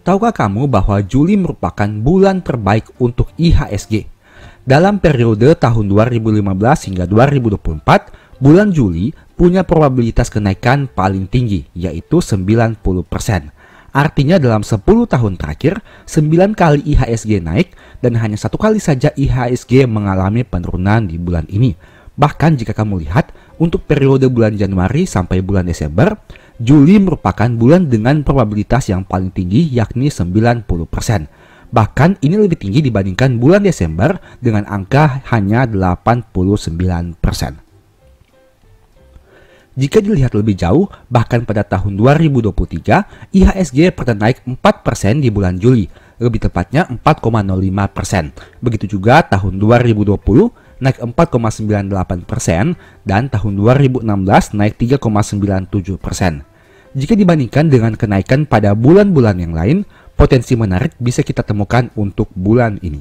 Tahukah kamu bahwa Juli merupakan bulan terbaik untuk IHSG? Dalam periode tahun 2015 hingga 2024, bulan Juli punya probabilitas kenaikan paling tinggi, yaitu 90%. Artinya dalam 10 tahun terakhir, 9 kali IHSG naik dan hanya 1 kali saja IHSG mengalami penurunan di bulan ini. Bahkan jika kamu lihat, untuk periode bulan Januari sampai bulan Desember, Juli merupakan bulan dengan probabilitas yang paling tinggi, yakni 90%. Bahkan ini lebih tinggi dibandingkan bulan Desember dengan angka hanya 89%. Jika dilihat lebih jauh, bahkan pada tahun 2023, IHSG pernah naik 4% di bulan Juli, lebih tepatnya 4,05%. Begitu juga tahun 2020 naik 4,98% dan tahun 2016 naik 3,97%. Jika dibandingkan dengan kenaikan pada bulan-bulan yang lain, potensi menarik bisa kita temukan untuk bulan ini.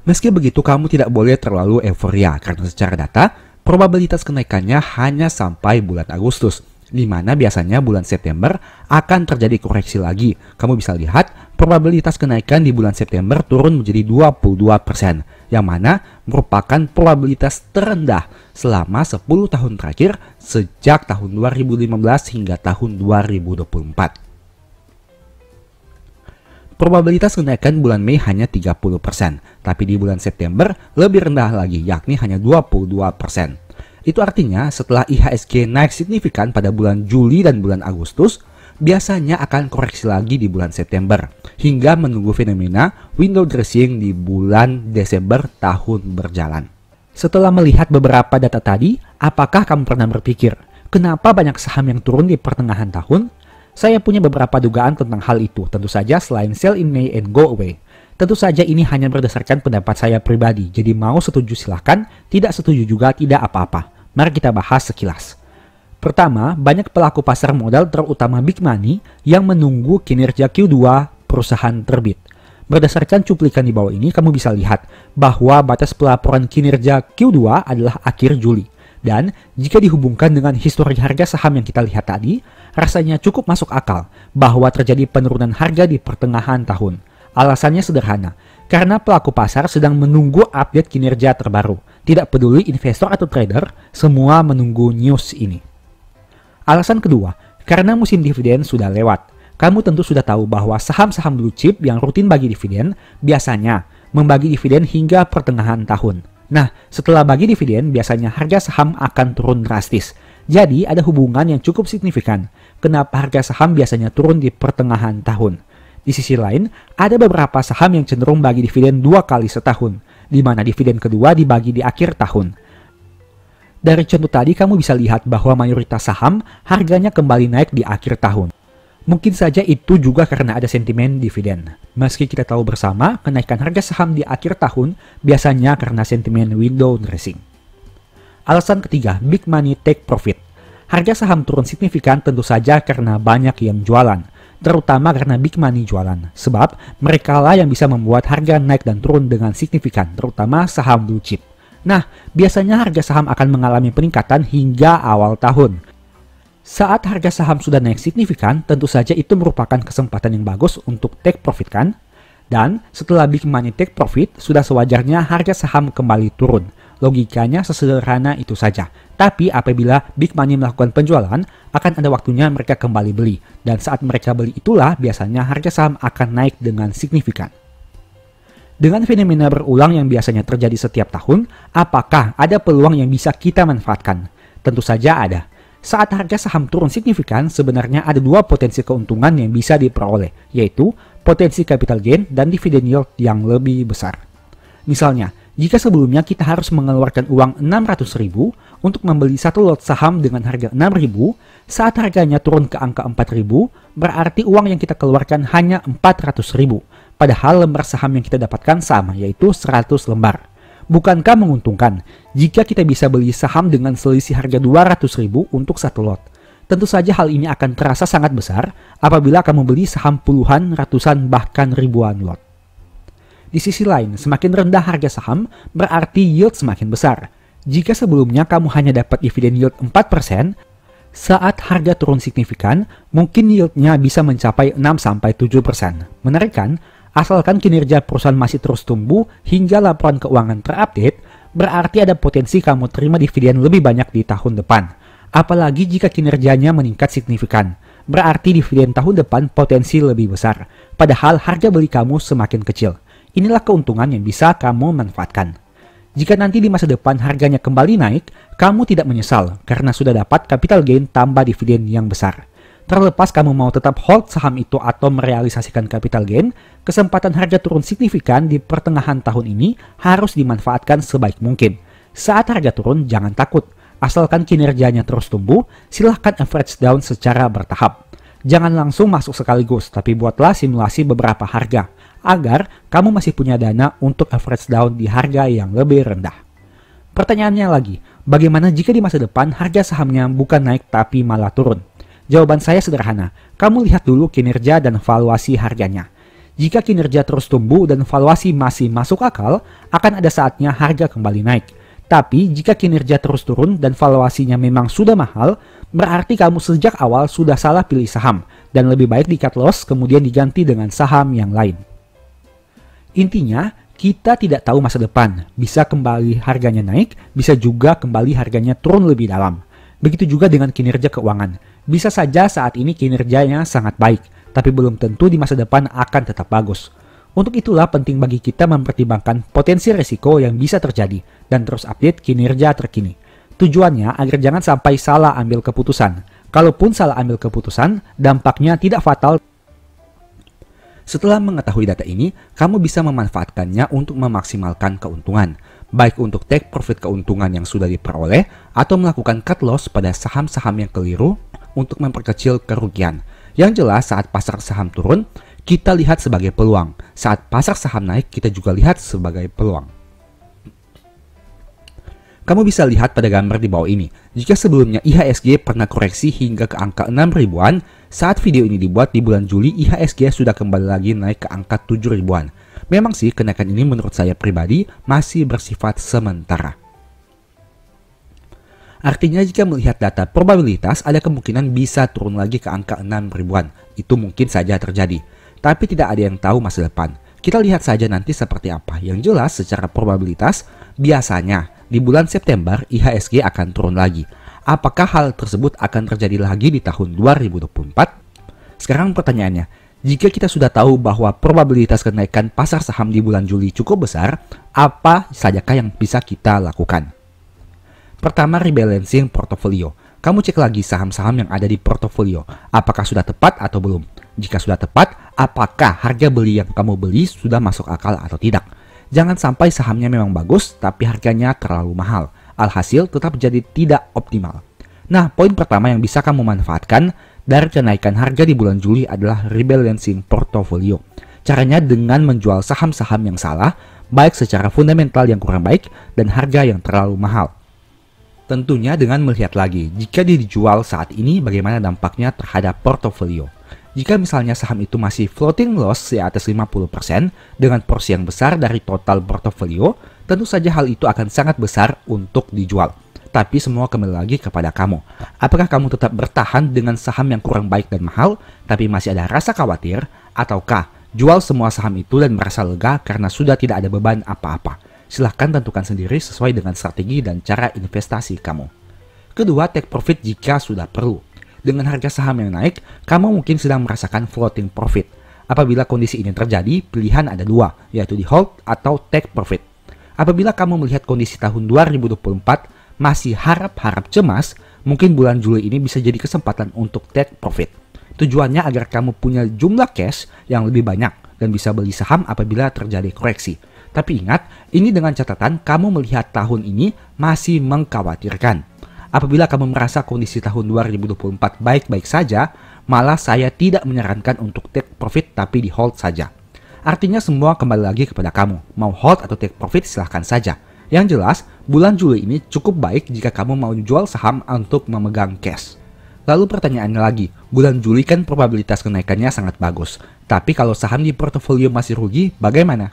Meski begitu, kamu tidak boleh terlalu euforia karena secara data, probabilitas kenaikannya hanya sampai bulan Agustus, di mana biasanya bulan September akan terjadi koreksi lagi. Kamu bisa lihat probabilitas kenaikan di bulan September turun menjadi 22%, yang mana merupakan probabilitas terendah selama 10 tahun terakhir sejak tahun 2015 hingga tahun 2024. Probabilitas kenaikan bulan Mei hanya 30%, tapi di bulan September lebih rendah lagi, yakni hanya 22%. Itu artinya setelah IHSG naik signifikan pada bulan Juli dan bulan Agustus, biasanya akan koreksi lagi di bulan September, hingga menunggu fenomena window dressing di bulan Desember tahun berjalan. Setelah melihat beberapa data tadi, apakah kamu pernah berpikir, kenapa banyak saham yang turun di pertengahan tahun? Saya punya beberapa dugaan tentang hal itu, tentu saja selain sell in May and go away. Tentu saja ini hanya berdasarkan pendapat saya pribadi, jadi mau setuju silahkan, tidak setuju juga tidak apa-apa. Mari kita bahas sekilas. Pertama, banyak pelaku pasar modal terutama big money yang menunggu kinerja Q2 perusahaan terbit. Berdasarkan cuplikan di bawah ini, kamu bisa lihat bahwa batas pelaporan kinerja Q2 adalah akhir Juli. Dan jika dihubungkan dengan histori harga saham yang kita lihat tadi, rasanya cukup masuk akal bahwa terjadi penurunan harga di pertengahan tahun. Alasannya sederhana, karena pelaku pasar sedang menunggu update kinerja terbaru. Tidak peduli investor atau trader, semua menunggu news ini. Alasan kedua, karena musim dividen sudah lewat. Kamu tentu sudah tahu bahwa saham-saham blue chip yang rutin bagi dividen biasanya membagi dividen hingga pertengahan tahun. Nah, setelah bagi dividen, biasanya harga saham akan turun drastis. Jadi, ada hubungan yang cukup signifikan. Kenapa harga saham biasanya turun di pertengahan tahun? Di sisi lain, ada beberapa saham yang cenderung bagi dividen 2 kali setahun, di mana dividen kedua dibagi di akhir tahun. Dari contoh tadi, kamu bisa lihat bahwa mayoritas saham harganya kembali naik di akhir tahun. Mungkin saja itu juga karena ada sentimen dividen. Meski kita tahu bersama, kenaikan harga saham di akhir tahun biasanya karena sentimen window dressing. Alasan ketiga, big money take profit. Harga saham turun signifikan tentu saja karena banyak yang jualan, terutama karena big money jualan. Sebab mereka lah yang bisa membuat harga naik dan turun dengan signifikan, terutama saham blue chip. Nah, biasanya harga saham akan mengalami peningkatan hingga awal tahun. Saat harga saham sudah naik signifikan, tentu saja itu merupakan kesempatan yang bagus untuk take profit kan? Dan setelah big money take profit, sudah sewajarnya harga saham kembali turun. Logikanya sesederhana itu saja. Tapi apabila big money melakukan penjualan, akan ada waktunya mereka kembali beli. Dan saat mereka beli itulah biasanya harga saham akan naik dengan signifikan. Dengan fenomena berulang yang biasanya terjadi setiap tahun, apakah ada peluang yang bisa kita manfaatkan? Tentu saja ada. Saat harga saham turun signifikan, sebenarnya ada 2 potensi keuntungan yang bisa diperoleh, yaitu potensi capital gain dan dividend yield yang lebih besar. Misalnya, jika sebelumnya kita harus mengeluarkan uang 600.000 untuk membeli satu lot saham dengan harga 6.000, saat harganya turun ke angka 4.000, berarti uang yang kita keluarkan hanya 400.000, padahal lembar saham yang kita dapatkan sama, yaitu 100 lembar. Bukankah menguntungkan jika kita bisa beli saham dengan selisih harga 200.000 untuk satu lot? Tentu saja hal ini akan terasa sangat besar apabila kamu beli saham puluhan, ratusan, bahkan ribuan lot. Di sisi lain, semakin rendah harga saham berarti yield semakin besar. Jika sebelumnya kamu hanya dapat dividen yield 4%, Saat harga turun signifikan, mungkin yieldnya bisa mencapai 6-7%. Menarik kan? Asalkan kinerja perusahaan masih terus tumbuh hingga laporan keuangan terupdate, berarti ada potensi kamu terima dividen lebih banyak di tahun depan. Apalagi jika kinerjanya meningkat signifikan, berarti dividen tahun depan potensi lebih besar. Padahal harga beli kamu semakin kecil. Inilah keuntungan yang bisa kamu manfaatkan. Jika nanti di masa depan harganya kembali naik, kamu tidak menyesal karena sudah dapat capital gain tambah dividen yang besar. Terlepas kamu mau tetap hold saham itu atau merealisasikan capital gain, kesempatan harga turun signifikan di pertengahan tahun ini harus dimanfaatkan sebaik mungkin. Saat harga turun, jangan takut. Asalkan kinerjanya terus tumbuh, silahkan average down secara bertahap. Jangan langsung masuk sekaligus, tapi buatlah simulasi beberapa harga agar kamu masih punya dana untuk average down di harga yang lebih rendah. Pertanyaannya lagi, bagaimana jika di masa depan harga sahamnya bukan naik tapi malah turun? Jawaban saya sederhana, kamu lihat dulu kinerja dan valuasi harganya. Jika kinerja terus tumbuh dan valuasi masih masuk akal, akan ada saatnya harga kembali naik. Tapi jika kinerja terus turun dan valuasinya memang sudah mahal, berarti kamu sejak awal sudah salah pilih saham dan lebih baik di cut loss kemudian diganti dengan saham yang lain. Intinya, kita tidak tahu masa depan. Bisa kembali harganya naik, bisa juga kembali harganya turun lebih dalam. Begitu juga dengan kinerja keuangan. Bisa saja saat ini kinerjanya sangat baik, tapi belum tentu di masa depan akan tetap bagus. Untuk itulah penting bagi kita mempertimbangkan potensi risiko yang bisa terjadi dan terus update kinerja terkini. Tujuannya agar jangan sampai salah ambil keputusan. Kalaupun salah ambil keputusan, dampaknya tidak fatal. Setelah mengetahui data ini, kamu bisa memanfaatkannya untuk memaksimalkan keuntungan, baik untuk take profit keuntungan yang sudah diperoleh atau melakukan cut loss pada saham-saham yang keliru untuk memperkecil kerugian. Yang jelas saat pasar saham turun, kita lihat sebagai peluang. Saat pasar saham naik, kita juga lihat sebagai peluang. Kamu bisa lihat pada gambar di bawah ini, jika sebelumnya IHSG pernah koreksi hingga ke angka 6 ribuan, saat video ini dibuat di bulan Juli, IHSG sudah kembali lagi naik ke angka 7 ribuan. Memang sih, kenaikan ini menurut saya pribadi masih bersifat sementara. Artinya jika melihat data probabilitas, ada kemungkinan bisa turun lagi ke angka 6 ribuan. Itu mungkin saja terjadi, tapi tidak ada yang tahu masa depan. Kita lihat saja nanti seperti apa. Yang jelas secara probabilitas, biasanya di bulan September IHSG akan turun lagi. Apakah hal tersebut akan terjadi lagi di tahun 2024? Sekarang pertanyaannya, jika kita sudah tahu bahwa probabilitas kenaikan pasar saham di bulan Juli cukup besar, apa sajakah yang bisa kita lakukan? Pertama, rebalancing portofolio. Kamu cek lagi saham-saham yang ada di portofolio. Apakah sudah tepat atau belum? Jika sudah tepat, apakah harga beli yang kamu beli sudah masuk akal atau tidak? Jangan sampai sahamnya memang bagus, tapi harganya terlalu mahal. Alhasil tetap jadi tidak optimal. Nah, poin pertama yang bisa kamu manfaatkan dari kenaikan harga di bulan Juli adalah rebalancing portofolio. Caranya dengan menjual saham-saham yang salah, baik secara fundamental yang kurang baik dan harga yang terlalu mahal. Tentunya dengan melihat lagi, jika dijual saat ini bagaimana dampaknya terhadap portofolio. Jika misalnya saham itu masih floating loss di atas 50% dengan porsi yang besar dari total portofolio, tentu saja hal itu akan sangat besar untuk dijual. Tapi semua kembali lagi kepada kamu. Apakah kamu tetap bertahan dengan saham yang kurang baik dan mahal, tapi masih ada rasa khawatir, ataukah jual semua saham itu dan merasa lega karena sudah tidak ada beban apa-apa? Silahkan tentukan sendiri sesuai dengan strategi dan cara investasi kamu. Kedua, take profit jika sudah perlu. Dengan harga saham yang naik, kamu mungkin sedang merasakan floating profit. Apabila kondisi ini terjadi, pilihan ada dua, yaitu di hold atau take profit. Apabila kamu melihat kondisi tahun 2024 masih harap-harap cemas, mungkin bulan Juli ini bisa jadi kesempatan untuk take profit. Tujuannya agar kamu punya jumlah cash yang lebih banyak dan bisa beli saham apabila terjadi koreksi. Tapi ingat, ini dengan catatan kamu melihat tahun ini masih mengkhawatirkan. Apabila kamu merasa kondisi tahun 2024 baik-baik saja, malah saya tidak menyarankan untuk take profit tapi di hold saja. Artinya semua kembali lagi kepada kamu. Mau hold atau take profit silahkan saja. Yang jelas, bulan Juli ini cukup baik jika kamu mau jual saham untuk memegang cash. Lalu pertanyaannya lagi, bulan Juli kan probabilitas kenaikannya sangat bagus. Tapi kalau saham di portofolio masih rugi, bagaimana?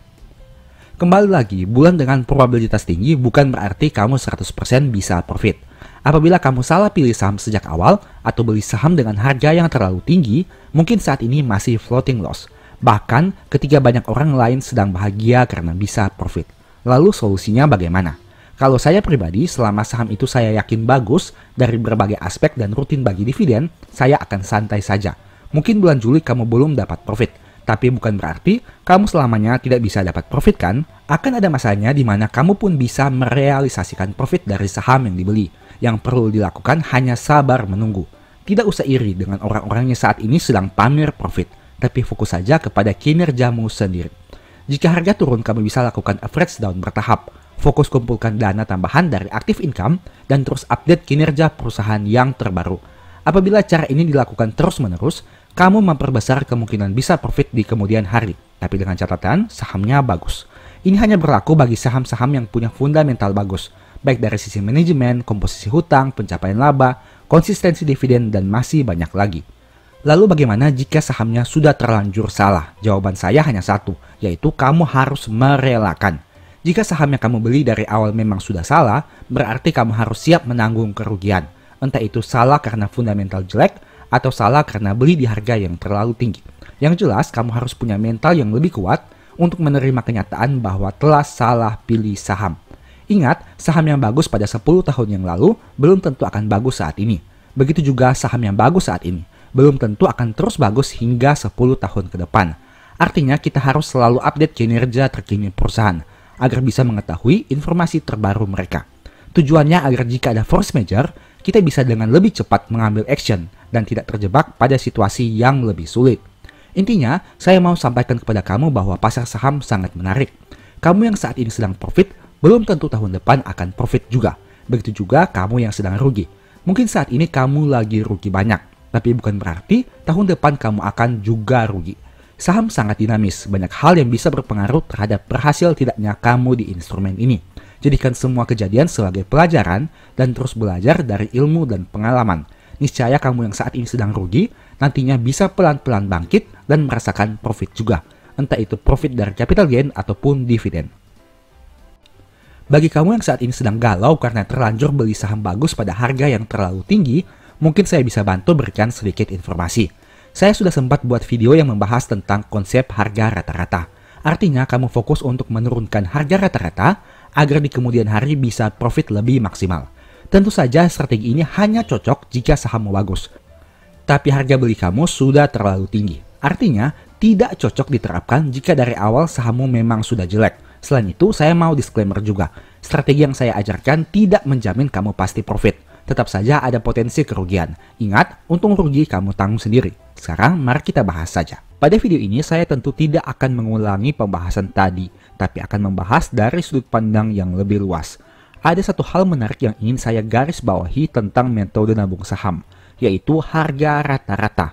Kembali lagi, bulan dengan probabilitas tinggi bukan berarti kamu 100% bisa profit. Apabila kamu salah pilih saham sejak awal atau beli saham dengan harga yang terlalu tinggi, mungkin saat ini masih floating loss. Bahkan ketika banyak orang lain sedang bahagia karena bisa profit. Lalu solusinya bagaimana? Kalau saya pribadi, selama saham itu saya yakin bagus dari berbagai aspek dan rutin bagi dividen, saya akan santai saja. Mungkin bulan Juli kamu belum dapat profit. Tapi bukan berarti kamu selamanya tidak bisa dapat profit kan? Akan ada masanya di mana kamu pun bisa merealisasikan profit dari saham yang dibeli. Yang perlu dilakukan hanya sabar menunggu. Tidak usah iri dengan orang-orang yang saat ini sedang pamer profit, tapi fokus saja kepada kinerjamu sendiri. Jika harga turun, kamu bisa lakukan average down bertahap. Fokus kumpulkan dana tambahan dari active income dan terus update kinerja perusahaan yang terbaru. Apabila cara ini dilakukan terus-menerus, kamu memperbesar kemungkinan bisa profit di kemudian hari, tapi dengan catatan sahamnya bagus. Ini hanya berlaku bagi saham-saham yang punya fundamental bagus, baik dari sisi manajemen, komposisi hutang, pencapaian laba, konsistensi dividen, dan masih banyak lagi. Lalu bagaimana jika sahamnya sudah terlanjur salah? Jawaban saya hanya satu, yaitu kamu harus merelakan. Jika saham yang kamu beli dari awal memang sudah salah, berarti kamu harus siap menanggung kerugian. Entah itu salah karena fundamental jelek, atau salah karena beli di harga yang terlalu tinggi. Yang jelas, kamu harus punya mental yang lebih kuat untuk menerima kenyataan bahwa telah salah pilih saham. Ingat, saham yang bagus pada 10 tahun yang lalu belum tentu akan bagus saat ini. Begitu juga saham yang bagus saat ini belum tentu akan terus bagus hingga 10 tahun ke depan. Artinya kita harus selalu update kinerja terkini perusahaan agar bisa mengetahui informasi terbaru mereka. Tujuannya agar jika ada force major, kita bisa dengan lebih cepat mengambil action dan tidak terjebak pada situasi yang lebih sulit. Intinya, saya mau sampaikan kepada kamu bahwa pasar saham sangat menarik. Kamu yang saat ini sedang profit, belum tentu tahun depan akan profit juga. Begitu juga kamu yang sedang rugi. Mungkin saat ini kamu lagi rugi banyak, tapi bukan berarti tahun depan kamu akan juga rugi. Saham sangat dinamis, banyak hal yang bisa berpengaruh terhadap berhasil tidaknya kamu di instrumen ini. Jadikan semua kejadian sebagai pelajaran dan terus belajar dari ilmu dan pengalaman. Niscaya kamu yang saat ini sedang rugi, nantinya bisa pelan-pelan bangkit dan merasakan profit juga. Entah itu profit dari capital gain ataupun dividen. Bagi kamu yang saat ini sedang galau karena terlanjur beli saham bagus pada harga yang terlalu tinggi, mungkin saya bisa bantu berikan sedikit informasi. Saya sudah sempat buat video yang membahas tentang konsep harga rata-rata. Artinya kamu fokus untuk menurunkan harga rata-rata agar di kemudian hari bisa profit lebih maksimal. Tentu saja strategi ini hanya cocok jika sahammu bagus. Tapi harga beli kamu sudah terlalu tinggi. Artinya tidak cocok diterapkan jika dari awal sahammu memang sudah jelek. Selain itu, saya mau disclaimer juga. Strategi yang saya ajarkan tidak menjamin kamu pasti profit. Tetap saja ada potensi kerugian. Ingat, untung rugi kamu tanggung sendiri. Sekarang mari kita bahas saja. Pada video ini saya tentu tidak akan mengulangi pembahasan tadi, tapi akan membahas dari sudut pandang yang lebih luas. Ada satu hal menarik yang ingin saya garis bawahi tentang metode nabung saham, yaitu harga rata-rata.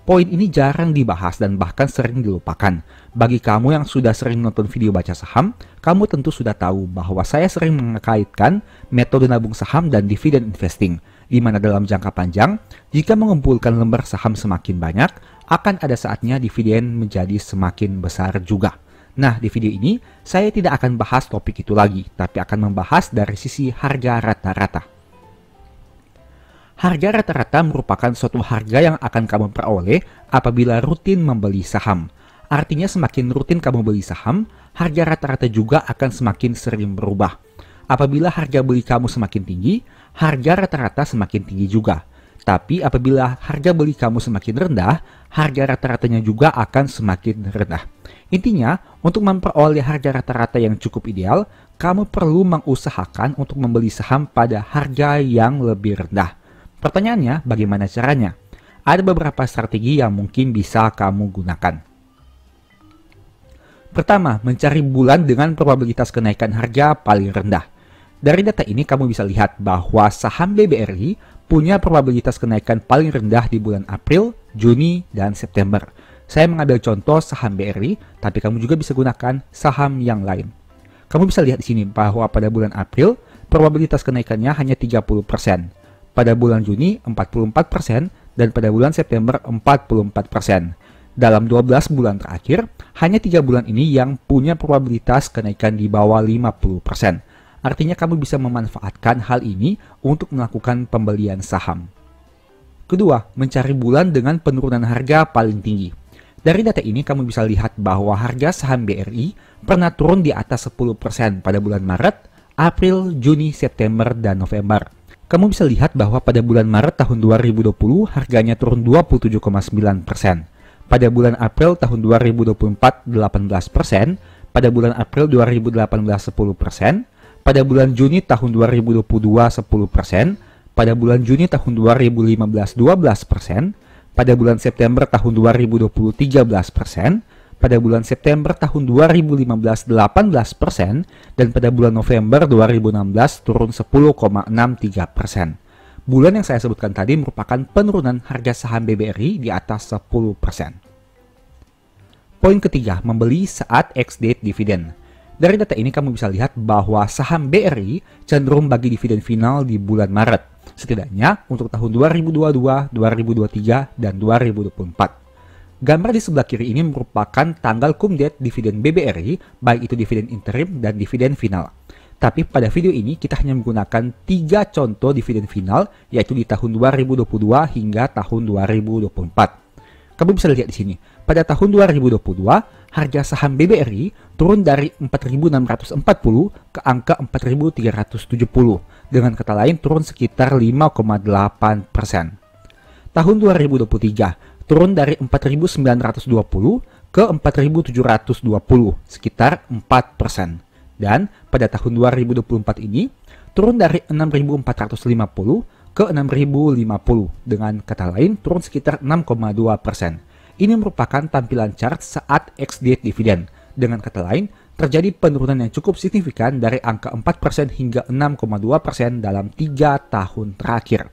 Poin ini jarang dibahas dan bahkan sering dilupakan. Bagi kamu yang sudah sering nonton video baca saham, kamu tentu sudah tahu bahwa saya sering mengkaitkan metode nabung saham dan dividen investing, di mana dalam jangka panjang, jika mengumpulkan lembar saham semakin banyak, akan ada saatnya dividen menjadi semakin besar juga. Nah, di video ini, saya tidak akan bahas topik itu lagi, tapi akan membahas dari sisi harga rata-rata. Harga rata-rata merupakan suatu harga yang akan kamu peroleh apabila rutin membeli saham. Artinya semakin rutin kamu beli saham, harga rata-rata juga akan semakin sering berubah. Apabila harga beli kamu semakin tinggi, harga rata-rata semakin tinggi juga. Tapi apabila harga beli kamu semakin rendah, harga rata-ratanya juga akan semakin rendah. Intinya, untuk memperoleh harga rata-rata yang cukup ideal, kamu perlu mengusahakan untuk membeli saham pada harga yang lebih rendah. Pertanyaannya, bagaimana caranya? Ada beberapa strategi yang mungkin bisa kamu gunakan. Pertama, mencari bulan dengan probabilitas kenaikan harga paling rendah. Dari data ini kamu bisa lihat bahwa saham BBRI punya probabilitas kenaikan paling rendah di bulan April, Juni, dan September. Saya mengambil contoh saham BRI, tapi kamu juga bisa gunakan saham yang lain. Kamu bisa lihat di sini bahwa pada bulan April, probabilitas kenaikannya hanya 30%. Pada bulan Juni 44% dan pada bulan September 44%. Dalam 12 bulan terakhir, hanya 3 bulan ini yang punya probabilitas kenaikan di bawah 50%. Artinya kamu bisa memanfaatkan hal ini untuk melakukan pembelian saham. Kedua, mencari bulan dengan penurunan harga paling tinggi. Dari data ini kamu bisa lihat bahwa harga saham BRI pernah turun di atas 10% pada bulan Maret, April, Juni, September, dan November. Kamu bisa lihat bahwa pada bulan Maret tahun 2020 harganya turun 27,9%. Pada bulan April tahun 2024 18%, pada bulan April 2018 10%, pada bulan Juni tahun 2022 10%, pada bulan Juni tahun 2015 12%, pada bulan September tahun 2020 13%, pada bulan September tahun 2015 18%, dan pada bulan November 2016 turun 10,63%. Bulan yang saya sebutkan tadi merupakan penurunan harga saham BBRI di atas 10%. Poin ketiga, membeli saat ex-date dividen. Dari data ini kamu bisa lihat bahwa saham BRI cenderung bagi dividen final di bulan Maret, setidaknya untuk tahun 2022, 2023, dan 2024. Gambar di sebelah kiri ini merupakan tanggal cum date dividen BBRI, baik itu dividen interim dan dividen final. Tapi pada video ini kita hanya menggunakan 3 contoh dividen final, yaitu di tahun 2022 hingga tahun 2024. Kamu bisa lihat di sini, pada tahun 2022, harga saham BBRI turun dari 4.640 ke angka 4.370, dengan kata lain turun sekitar 5,8%. Tahun 2023, turun dari 4.920 ke 4.720, sekitar 4%. Dan pada tahun 2024 ini, turun dari 6.450 ke 6.050, dengan kata lain turun sekitar 6,2%. Ini merupakan tampilan chart saat ex-date dividen. Dengan kata lain, terjadi penurunan yang cukup signifikan dari angka 4% hingga 6,2% dalam 3 tahun terakhir.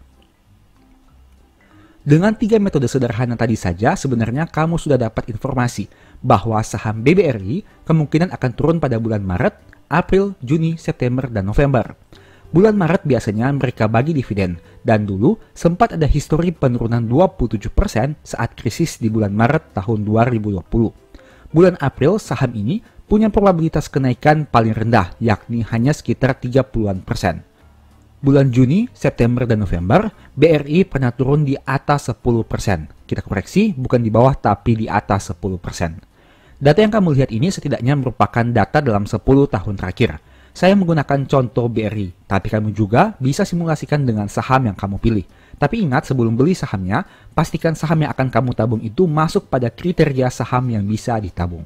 Dengan 3 metode sederhana tadi saja, sebenarnya kamu sudah dapat informasi bahwa saham BBRI kemungkinan akan turun pada bulan Maret, April, Juni, September, dan November. Bulan Maret biasanya mereka bagi dividen, dan dulu sempat ada histori penurunan 27% saat krisis di bulan Maret tahun 2020. Bulan April saham ini punya probabilitas kenaikan paling rendah, yakni hanya sekitar 30%. Bulan Juni, September, dan November, BRI pernah turun di atas 10%. Kita koreksi, bukan di bawah tapi di atas 10%. Data yang kamu lihat ini setidaknya merupakan data dalam 10 tahun terakhir. Saya menggunakan contoh BRI, tapi kamu juga bisa simulasikan dengan saham yang kamu pilih. Tapi ingat, sebelum beli sahamnya, pastikan saham yang akan kamu tabung itu masuk pada kriteria saham yang bisa ditabung.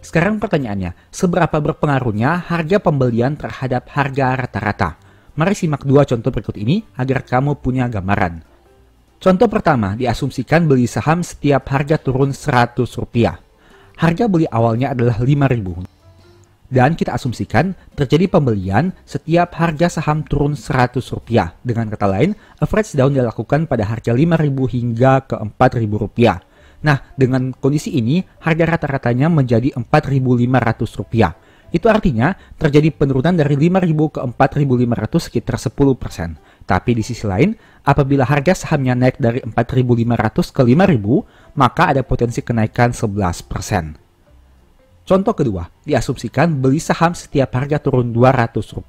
Sekarang pertanyaannya, seberapa berpengaruhnya harga pembelian terhadap harga rata-rata? Mari simak 2 contoh berikut ini agar kamu punya gambaran. Contoh pertama, diasumsikan beli saham setiap harga turun Rp100. Harga beli awalnya adalah Rp5.000. Dan kita asumsikan terjadi pembelian setiap harga saham turun Rp100. Dengan kata lain, average down dilakukan pada harga Rp5.000 hingga ke Rp4.000. Nah, dengan kondisi ini, harga rata-ratanya menjadi Rp4.500. Itu artinya terjadi penurunan dari Rp5.000 ke Rp4.500 sekitar 10%. Tapi di sisi lain, apabila harga sahamnya naik dari Rp4.500 ke Rp5.000, maka ada potensi kenaikan 11%. Contoh kedua, diasumsikan beli saham setiap harga turun Rp200.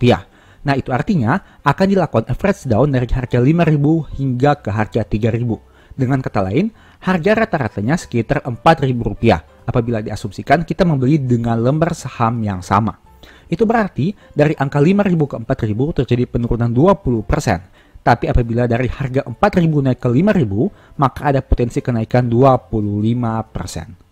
Nah, itu artinya akan dilakukan average down dari harga Rp5.000 hingga ke harga Rp3.000. Dengan kata lain, harga rata-ratanya sekitar Rp4.000 apabila diasumsikan kita membeli dengan lembar saham yang sama. Itu berarti dari angka Rp5.000 ke Rp4.000 terjadi penurunan 20%. Tapi apabila dari harga Rp4.000 naik ke Rp5.000, maka ada potensi kenaikan 25%.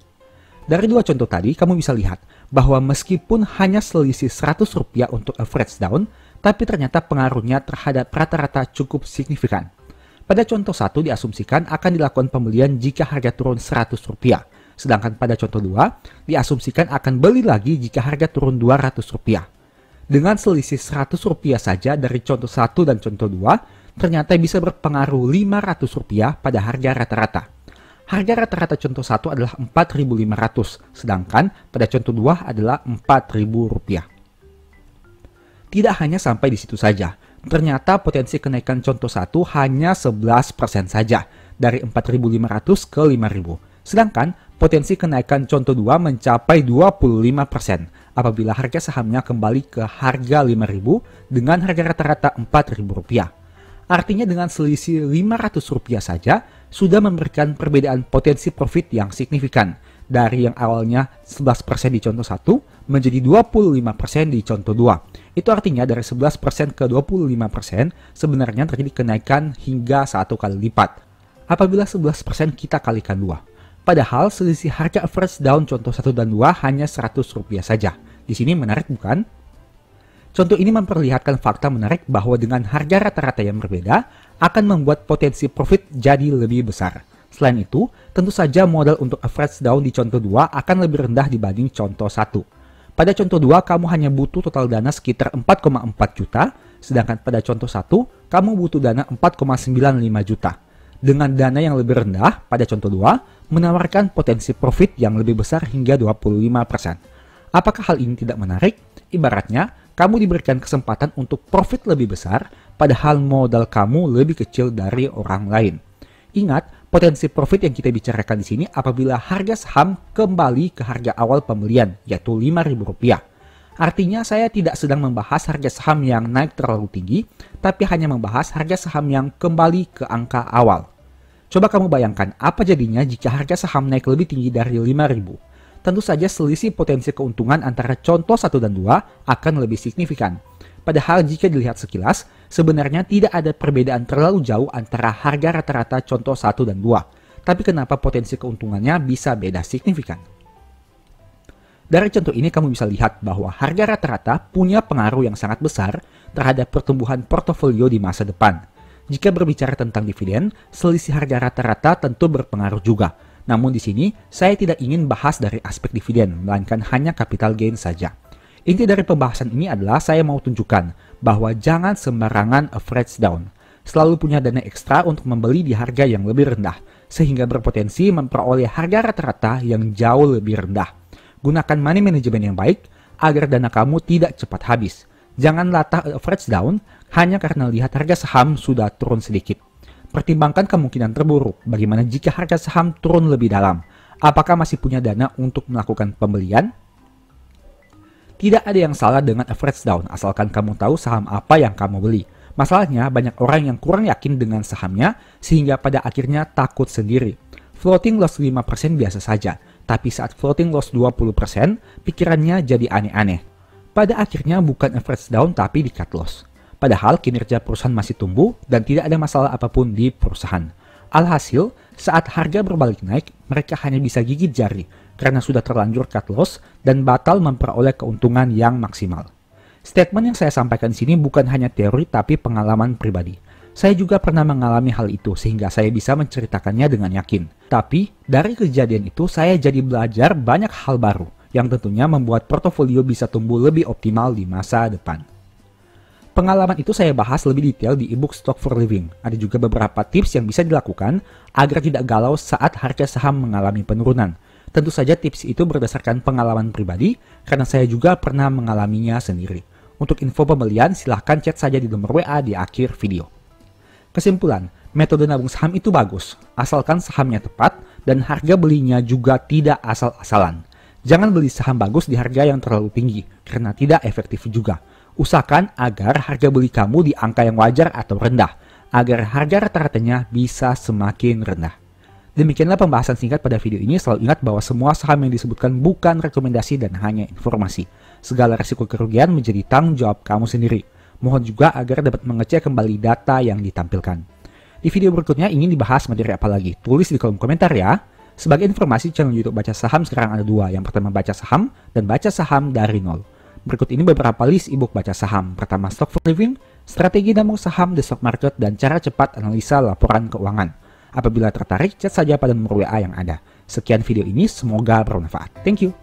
Dari 2 contoh tadi, kamu bisa lihat bahwa meskipun hanya selisih Rp100 untuk average down, tapi ternyata pengaruhnya terhadap rata-rata cukup signifikan. Pada contoh 1 diasumsikan akan dilakukan pembelian jika harga turun Rp100. Sedangkan pada contoh 2, diasumsikan akan beli lagi jika harga turun Rp200. Dengan selisih Rp100 saja dari contoh 1 dan contoh 2, ternyata bisa berpengaruh Rp500 pada harga rata-rata. Harga rata-rata contoh 1 adalah Rp4.500, sedangkan pada contoh 2 adalah Rp4.000. Tidak hanya sampai di situ saja, ternyata potensi kenaikan contoh 1 hanya 11% saja, dari Rp4.500 ke Rp5.000. Sedangkan potensi kenaikan contoh 2 mencapai 25% apabila harga sahamnya kembali ke harga 5.000 dengan harga rata-rata Rp4.000. Artinya dengan selisih Rp500 saja sudah memberikan perbedaan potensi profit yang signifikan dari yang awalnya 11% di contoh 1 menjadi 25% di contoh 2. Itu artinya dari 11% ke 25% sebenarnya terjadi kenaikan hingga 1 kali lipat. Apabila 11% kita kalikan 2. Padahal selisih harga average down contoh 1 dan 2 hanya Rp100 saja. Di sini menarik bukan? Contoh ini memperlihatkan fakta menarik bahwa dengan harga rata-rata yang berbeda akan membuat potensi profit jadi lebih besar. Selain itu, tentu saja modal untuk average down di contoh 2 akan lebih rendah dibanding contoh 1. Pada contoh 2, kamu hanya butuh total dana sekitar 4,4 juta, sedangkan pada contoh 1, kamu butuh dana 4,95 juta. Dengan dana yang lebih rendah pada contoh 2, menawarkan potensi profit yang lebih besar hingga 25%. Apakah hal ini tidak menarik? Ibaratnya, kamu diberikan kesempatan untuk profit lebih besar, padahal modal kamu lebih kecil dari orang lain. Ingat, potensi profit yang kita bicarakan di sini apabila harga saham kembali ke harga awal pembelian, yaitu Rp5.000. Artinya saya tidak sedang membahas harga saham yang naik terlalu tinggi, tapi hanya membahas harga saham yang kembali ke angka awal. Coba kamu bayangkan apa jadinya jika harga saham naik lebih tinggi dari Rp5.000. Tentu saja selisih potensi keuntungan antara contoh 1 dan 2 akan lebih signifikan. Padahal jika dilihat sekilas, sebenarnya tidak ada perbedaan terlalu jauh antara harga rata-rata contoh 1 dan 2. Tapi kenapa potensi keuntungannya bisa beda signifikan? Dari contoh ini kamu bisa lihat bahwa harga rata-rata punya pengaruh yang sangat besar terhadap pertumbuhan portofolio di masa depan. Jika berbicara tentang dividen, selisih harga rata-rata tentu berpengaruh juga. Namun di sini, saya tidak ingin bahas dari aspek dividen, melainkan hanya capital gain saja. Inti dari pembahasan ini adalah saya mau tunjukkan bahwa jangan sembarangan average down. Selalu punya dana ekstra untuk membeli di harga yang lebih rendah, sehingga berpotensi memperoleh harga rata-rata yang jauh lebih rendah. Gunakan money management yang baik, agar dana kamu tidak cepat habis. Jangan latah average down, hanya karena lihat harga saham sudah turun sedikit. Pertimbangkan kemungkinan terburuk, bagaimana jika harga saham turun lebih dalam. Apakah masih punya dana untuk melakukan pembelian? Tidak ada yang salah dengan average down, asalkan kamu tahu saham apa yang kamu beli. Masalahnya, banyak orang yang kurang yakin dengan sahamnya, sehingga pada akhirnya takut sendiri. Floating loss 5% biasa saja, tapi saat floating loss 20%, pikirannya jadi aneh-aneh. Pada akhirnya bukan average down, tapi di cut loss. Padahal kinerja perusahaan masih tumbuh dan tidak ada masalah apapun di perusahaan. Alhasil, saat harga berbalik naik, mereka hanya bisa gigit jari karena sudah terlanjur cut loss dan batal memperoleh keuntungan yang maksimal. Statement yang saya sampaikan di sini bukan hanya teori tapi pengalaman pribadi. Saya juga pernah mengalami hal itu sehingga saya bisa menceritakannya dengan yakin. Tapi, dari kejadian itu saya jadi belajar banyak hal baru yang tentunya membuat portofolio bisa tumbuh lebih optimal di masa depan. Pengalaman itu saya bahas lebih detail di ebook Stock for Living. Ada juga beberapa tips yang bisa dilakukan agar tidak galau saat harga saham mengalami penurunan. Tentu saja tips itu berdasarkan pengalaman pribadi, karena saya juga pernah mengalaminya sendiri. Untuk info pembelian, silahkan chat saja di nomor WA di akhir video. Kesimpulan, metode nabung saham itu bagus, asalkan sahamnya tepat dan harga belinya juga tidak asal-asalan. Jangan beli saham bagus di harga yang terlalu tinggi, karena tidak efektif juga. Usahakan agar harga beli kamu di angka yang wajar atau rendah, agar harga rata-ratanya bisa semakin rendah. Demikianlah pembahasan singkat pada video ini. Selalu ingat bahwa semua saham yang disebutkan bukan rekomendasi dan hanya informasi. Segala risiko kerugian menjadi tanggung jawab kamu sendiri. Mohon juga agar dapat mengecek kembali data yang ditampilkan. Di video berikutnya ingin dibahas materi apa lagi? Tulis di kolom komentar ya. Sebagai informasi, channel YouTube Baca Saham sekarang ada dua. Yang pertama Baca Saham dan Baca Saham dari Nol. Berikut ini beberapa list ebook baca saham. Pertama, Stock for Living, Strategi Nabung Saham, The Stock Market, dan Cara Cepat Analisa Laporan Keuangan. Apabila tertarik, chat saja pada nomor WA yang ada. Sekian video ini, semoga bermanfaat. Thank you.